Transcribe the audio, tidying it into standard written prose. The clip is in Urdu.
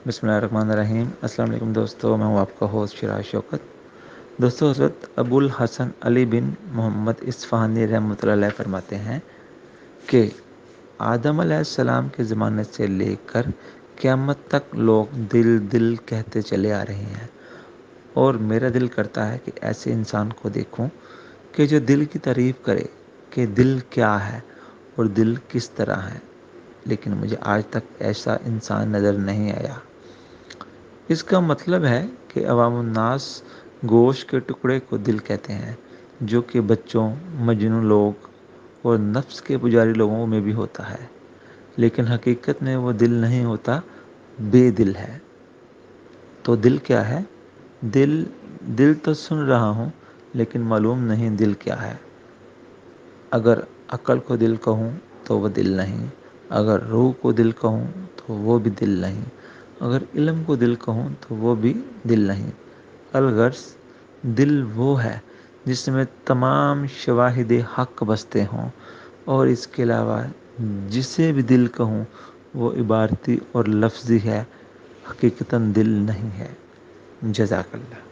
بسم اللہ الرحمن الرحیم۔ السلام علیکم دوستو، میں ہوں آپ کا ہوسٹ شراز شوکت۔ دوستو، حضرت ابو الحسن علی بن محمد اصفہانی رحمۃ اللہ علیہ فرماتے ہیں کہ آدم علیہ السلام کے زمانے سے لے کر قیامت تک لوگ دل دل کہتے چلے آ رہے ہیں، اور میرا دل کرتا ہے کہ ایسے انسان کو دیکھوں کہ جو دل کی تعریف کرے کہ دل کیا ہے اور دل کس طرح ہے، لیکن مجھے آج تک ایسا انسان نظر نہیں آیا۔ اس کا مطلب ہے کہ عوام الناس گوشت کے ٹکڑے کو دل کہتے ہیں، جو کہ بچوں، مجنون لوگ اور نفس کے پجاری لوگوں میں بھی ہوتا ہے، لیکن حقیقت میں وہ دل نہیں ہوتا، بے دل ہے۔ تو دل کیا ہے؟ دل تو سن رہا ہوں، لیکن معلوم نہیں دل کیا ہے۔ اگر عقل کو دل کہوں تو وہ دل نہیں، اگر روح کو دل کہوں تو وہ بھی دل نہیں، اگر علم کو دل کہوں تو وہ بھی دل نہیں۔ الغرض دل وہ ہے جس میں تمام شواہد حق بستے ہوں، اور اس کے علاوہ جسے بھی دل کہوں وہ عبارتی اور لفظی ہے، حقیقتاً دل نہیں ہے۔ جزاک اللہ۔